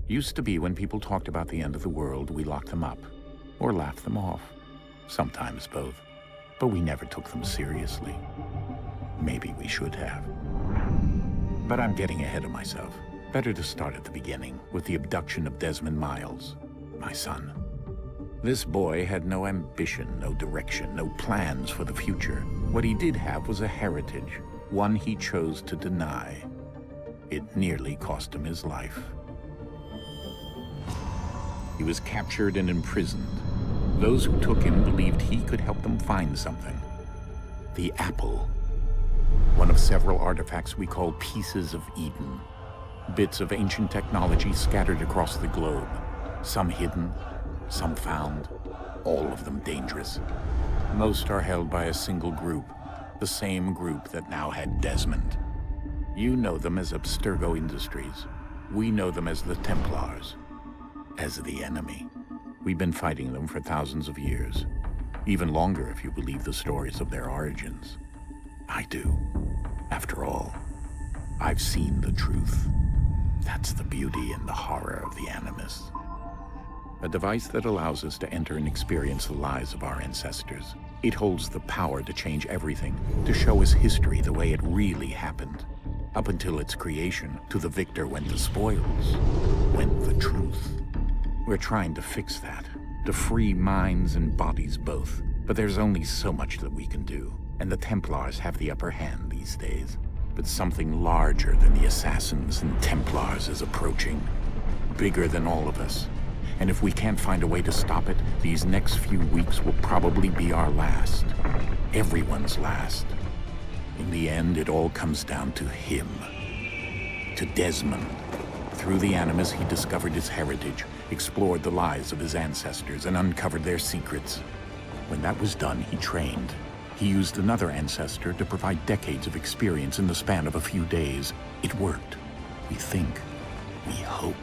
Used to be when people talked about the end of the world, we locked them up, or laughed them off. Sometimes both. But we never took them seriously. Maybe we should have. But I'm getting ahead of myself. Better to start at the beginning, with the abduction of Desmond Miles, my son. This boy had no ambition, no direction, no plans for the future. What he did have was a heritage, one he chose to deny. It nearly cost him his life. He was captured and imprisoned. Those who took him believed he could help them find something. The apple. One of several artifacts we call pieces of Eden. Bits of ancient technology scattered across the globe. Some hidden, some found, all of them dangerous. Most are held by a single group, the same group that now had Desmond. You know them as Abstergo Industries. We know them as the Templars, as the enemy. We've been fighting them for thousands of years, even longer if you believe the stories of their origins. I do. After all, I've seen the truth. That's the beauty and the horror of the Animus. A device that allows us to enter and experience the lives of our ancestors. It holds the power to change everything, to show us history the way it really happened. Up until its creation, to the victor went the spoils, went the truth. We're trying to fix that, to free minds and bodies both. But there's only so much that we can do, and the Templars have the upper hand these days. But something larger than the Assassins and Templars is approaching, bigger than all of us. And if we can't find a way to stop it, these next few weeks will probably be our last. Everyone's last. In the end, it all comes down to him. To Desmond. Through the Animus, he discovered his heritage, explored the lives of his ancestors, and uncovered their secrets. When that was done, he trained. He used another ancestor to provide decades of experience in the span of a few days. It worked. We think. We hope.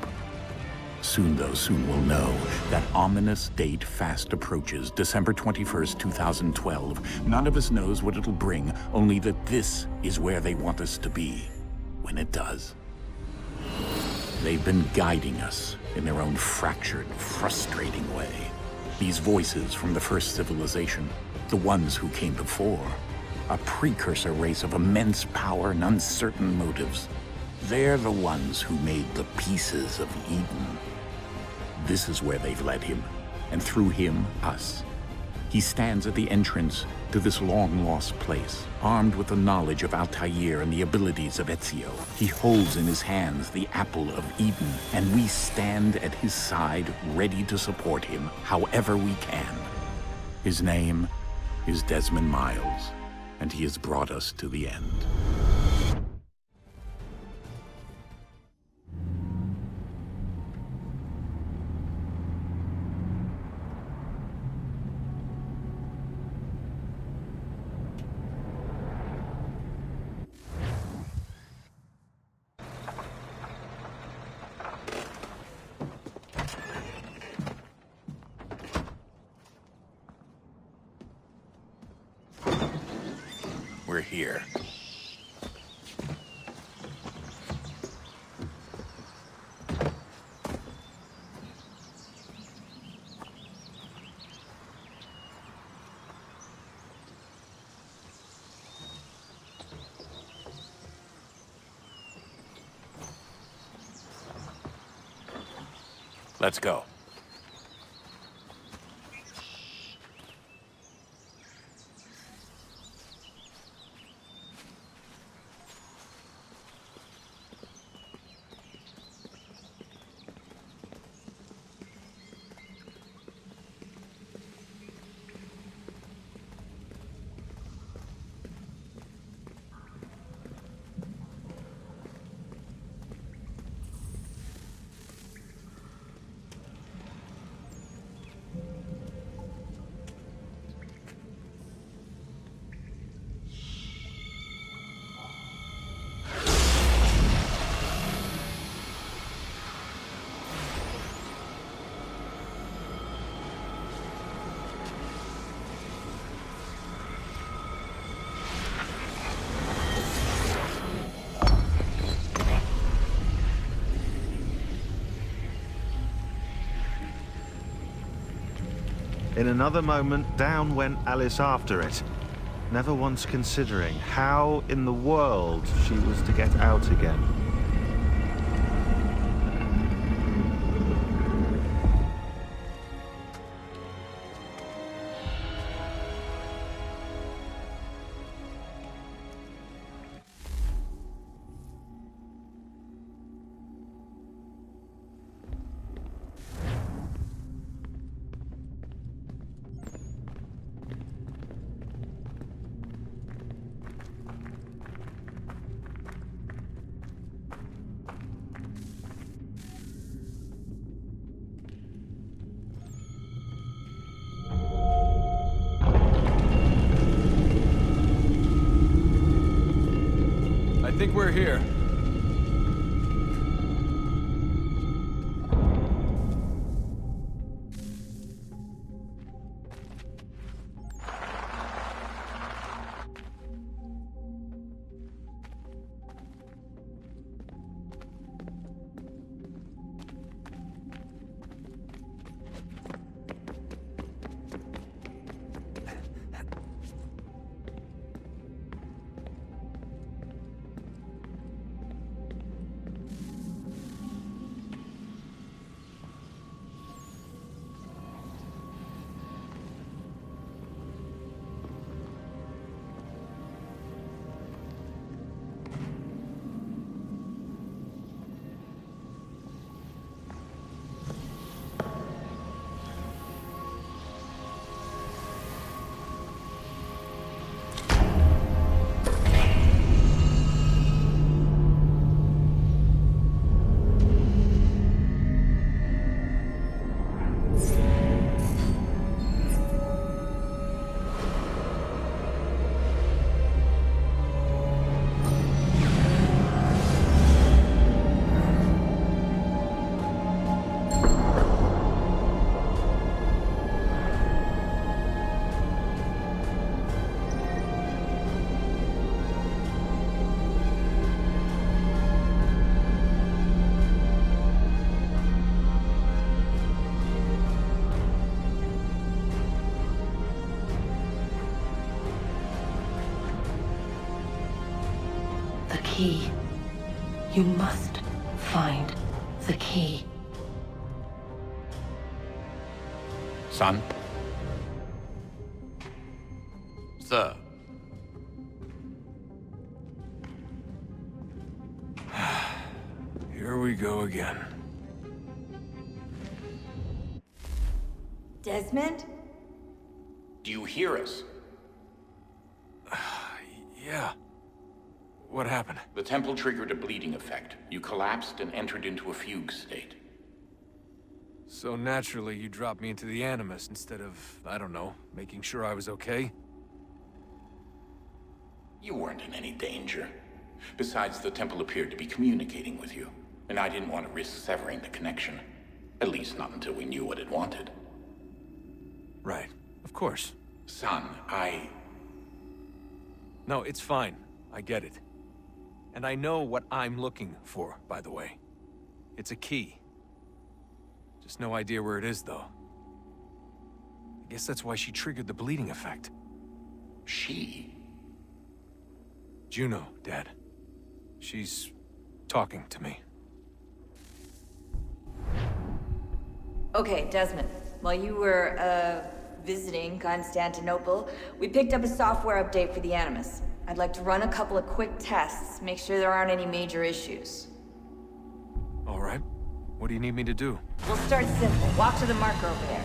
Soon, though, soon we'll know. That ominous date fast approaches, December 21st, 2012. None of us knows what it'll bring, only that this is where they want us to be, when it does. They've been guiding us in their own fractured, frustrating way. These voices from the first civilization, the ones who came before, a precursor race of immense power and uncertain motives. They're the ones who made the pieces of Eden. This is where they've led him, and through him, us. He stands at the entrance to this long-lost place, armed with the knowledge of Altair and the abilities of Ezio. He holds in his hands the apple of Eden, and we stand at his side, ready to support him however we can. His name is Desmond Miles, and he has brought us to the end. We're here. Let's go. In another moment, down went Alice after it, never once considering how in the world she was to get out again. I think we're here. The key. You must find the key. Son? Sir. Here we go again. Desmond? Do you hear us? Yeah. What happened? The temple triggered a bleeding effect. You collapsed and entered into a fugue state. So naturally, you dropped me into the Animus instead of, I don't know, making sure I was okay? You weren't in any danger. Besides, the temple appeared to be communicating with you, and I didn't want to risk severing the connection. At least not until we knew what it wanted. Right. Of course. Son, No, it's fine. I get it. And I know what I'm looking for, by the way. It's a key. Just no idea where it is, though. I guess that's why she triggered the bleeding effect. She? Juno, Dad. She's talking to me. Okay, Desmond. While you were, visiting Constantinople, we picked up a software update for the Animus. I'd like to run a couple of quick tests, make sure there aren't any major issues. All right. What do you need me to do? We'll start simple. Walk to the marker over there.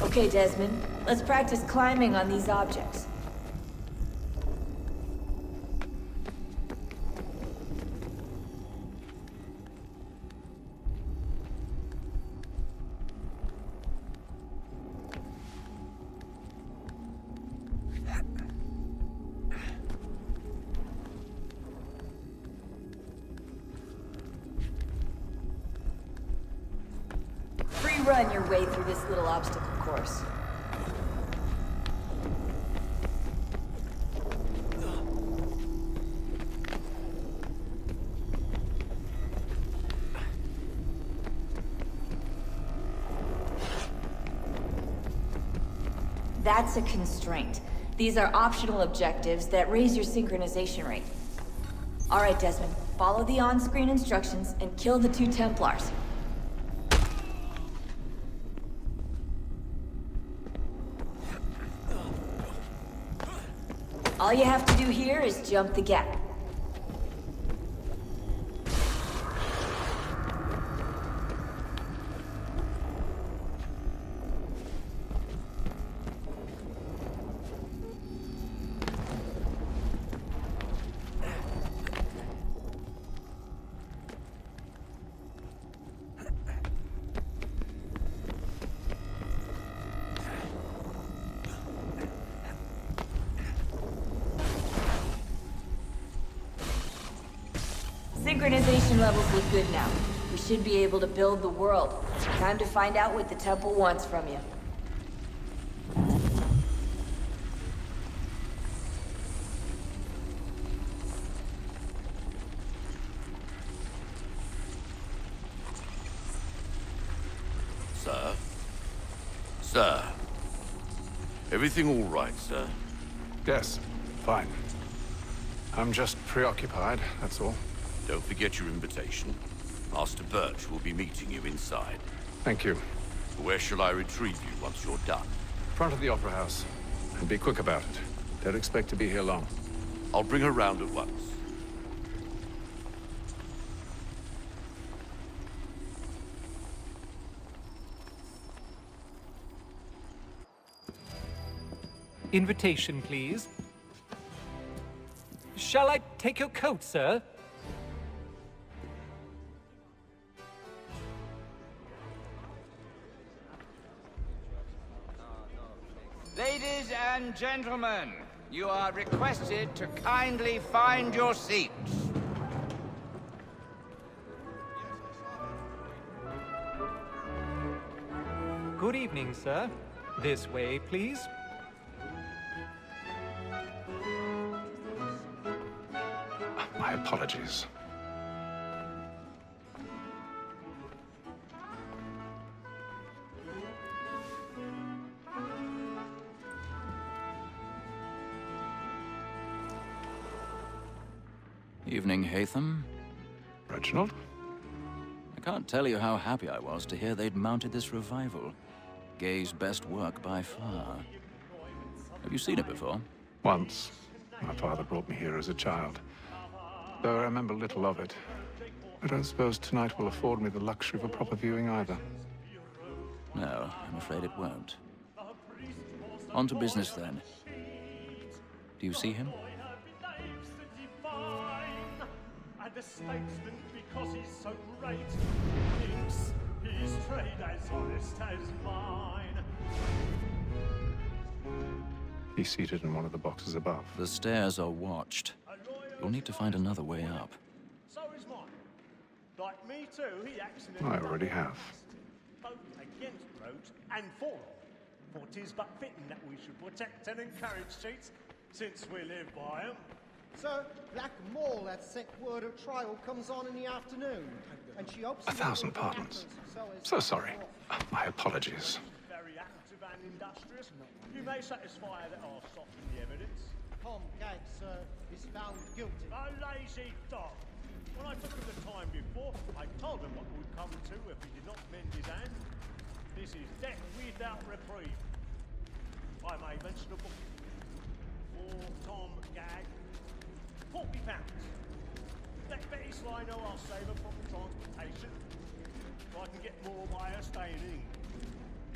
Okay, Desmond. Let's practice climbing on these objects. Free run your way through this little obstacle course. That's a constraint. These are optional objectives that raise your synchronization rate. Alright, Desmond. Follow the on-screen instructions and kill the 2 Templars. All you have to do here is jump the gap. Synchronization levels look good now. We should be able to build the world. Time to find out what the temple wants from you. Sir? Sir? Everything all right, sir? Yes, fine. I'm just preoccupied, that's all. Don't forget your invitation. Master Birch will be meeting you inside. Thank you. Where shall I retrieve you once you're done? Front of the Opera House. And be quick about it. Don't expect to be here long. I'll bring her round at once. Invitation, please. Shall I take your coat, sir? Ladies and gentlemen, you are requested to kindly find your seats. Good evening, sir. This way, please. My apologies. Evening, Hatham. Reginald? I can't tell you how happy I was to hear they'd mounted this revival. Gay's best work by far. Have you seen it before? Once. My father brought me here as a child. Though I remember little of it. I don't suppose tonight will afford me the luxury of a proper viewing either. No, I'm afraid it won't. On to business then. Do you see him? The statesman, because he's so great, thinks his trade as honest as mine. He's seated in one of the boxes above. The stairs are watched. You'll need to find another way up. So is mine. Like me too, he acts in I already have. both against roads and for them. For 'tis but fitting that we should protect and encourage cheats, since we live by 'em. Sir, Black Mall had sent word her trial comes on in the afternoon, and she hopes... 1,000 pardons. So sorry. My apologies. Very active and industrious. You may satisfy that I'll soften the evidence. Tom Gag, sir, is found guilty. A lazy dog. When I took him the time before, I told him what would come to if he did not mend his hand. This is death without reprieve. I may mention a book. For Tom Gag. £40. Let Betty Sly know I'll save her from transportation. So I can get more by her staying in.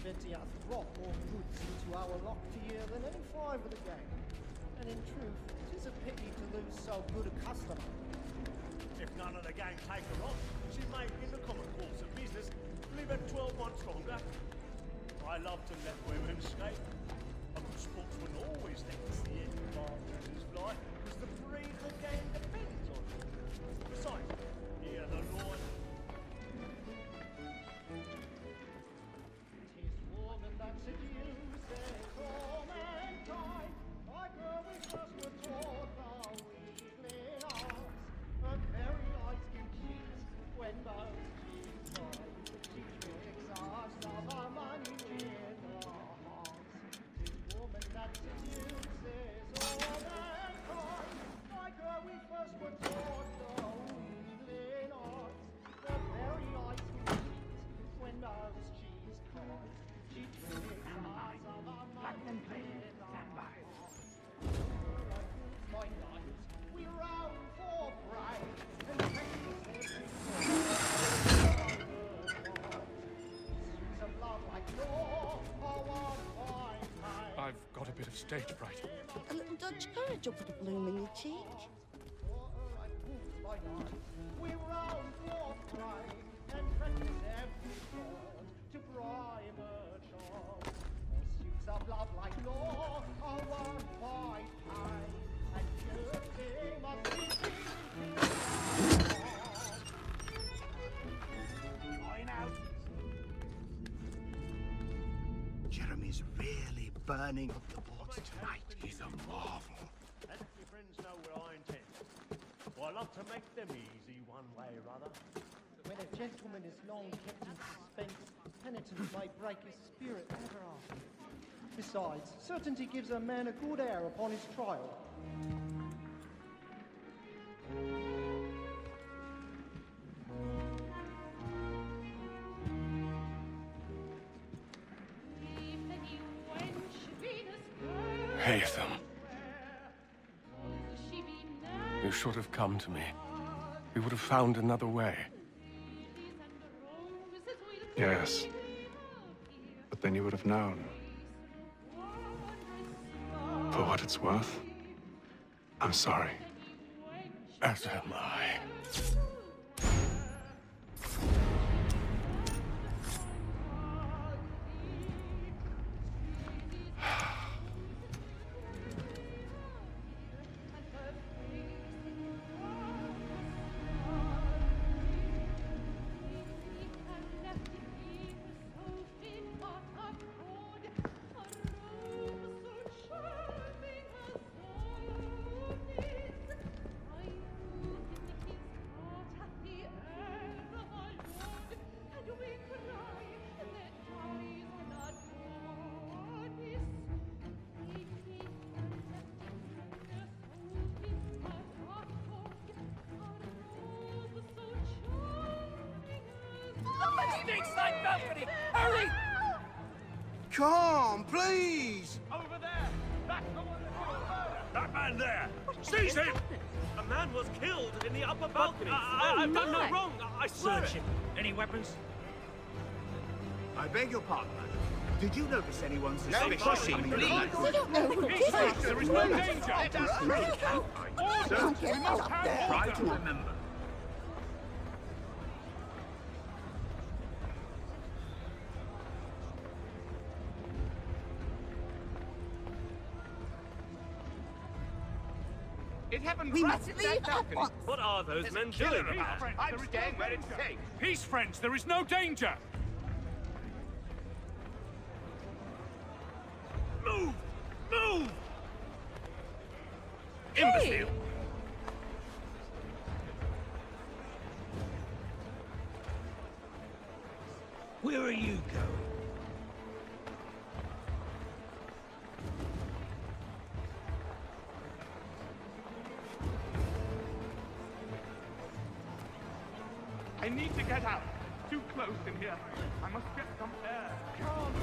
Betty hath brought more goods into our lock here than any five of the gang. And in truth, 'tis a pity to lose so good a customer. If none of the gang take her on, she may, in the common course of business, live at 12 months longer. I love to let women skate. A good sportsman always thinks the end of our business fly, because the breed of the game depends on it. Besides, hear the Lord. Tis woman that seduces all mankind, like her we first were taught the weakling arts. Her very eyes can cheat when both cheeks are. She tricks us of our money in the hearts. Tis woman stage fright. A little Dutch courage will put a bloom in your cheek. We round for pride and practice every word to bribe a child. Pursuits of love like law are won by time, and guilty must be Going out. Jeremy's really burning up the boards tonight. He's a marvel. Let your friends know what I intend. Well, I love to make them easy one way or other. When a gentleman is long kept in suspense, penitence may break his spirit ever after. Besides, certainty gives a man a good air upon his trial. Haytham. You should have come to me. We would have found another way. Yes. But then you would have known. For what it's worth, I'm sorry. As am I. Hurry! Come, please! Over there! That's the one That man there! Seize him! A man was killed in the upper balcony. I've done no wrong. I swear Search it. him. Any weapons? I beg your pardon, madam. Did you notice anyone No, suspicious? please. We don't know who did it. There is no danger. Let us Sir, we must have try to remember. It happened We right must at leave that at balcony. once. What are those men Killer doing? about. I'm staying where it's safe. Peace, friends. There is no danger. Move! Move! Imbecile. Where are you going? I need to get out. Too close in here. I must get some air. Come!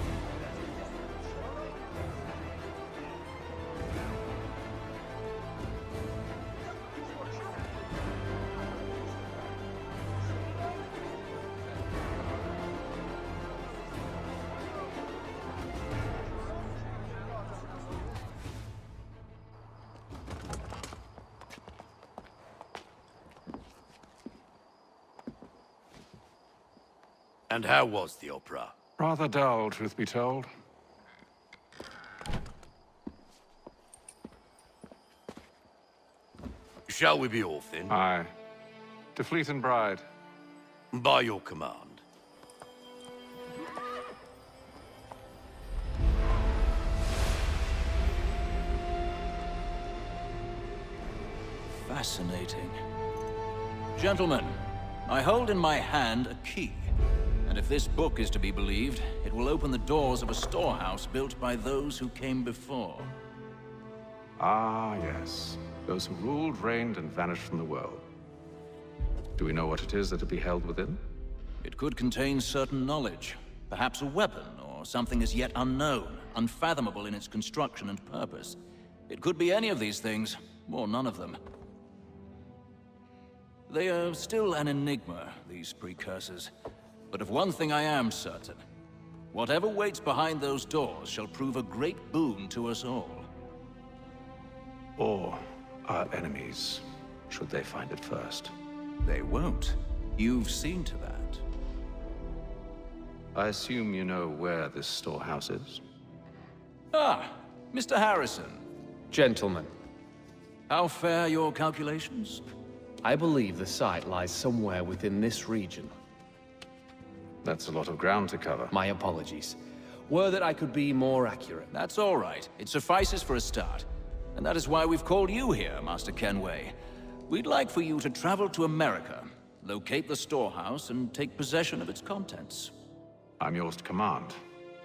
And how was the opera? Rather dull, truth be told. Shall we be off then? Aye. To Fleet and Bride. By your command. Fascinating. Gentlemen, I hold in my hand a key. And if this book is to be believed, it will open the doors of a storehouse built by those who came before. Ah, yes. Those who ruled, reigned, and vanished from the world. Do we know what it is that will be held within? It could contain certain knowledge. Perhaps a weapon, or something as yet unknown, unfathomable in its construction and purpose. It could be any of these things, or none of them. They are still an enigma, these precursors. But of one thing I am certain. Whatever waits behind those doors shall prove a great boon to us all. or our enemies, should they find it first. They won't. You've seen to that. I assume you know where this storehouse is? Ah, Mr. Harrison. Gentlemen, How fare your calculations? I believe the site lies somewhere within this region. That's a lot of ground to cover. My apologies. Were that I could be more accurate. That's all right. It suffices for a start. And that is why we've called you here, Master Kenway. We'd like for you to travel to America, locate the storehouse, and take possession of its contents. I'm yours to command,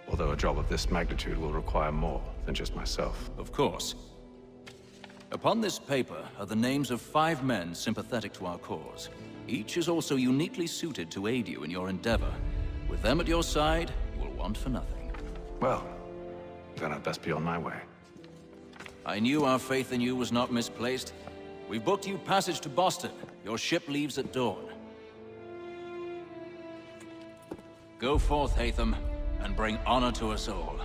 although a job of this magnitude will require more than just myself. Of course. Upon this paper are the names of 5 men sympathetic to our cause. Each is also uniquely suited to aid you in your endeavor. With them at your side, you will want for nothing. Well, then I'd best be on my way. I knew our faith in you was not misplaced. We've booked you passage to Boston. Your ship leaves at dawn. Go forth, Hatham, and bring honor to us all.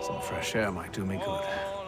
Some fresh air might do me good.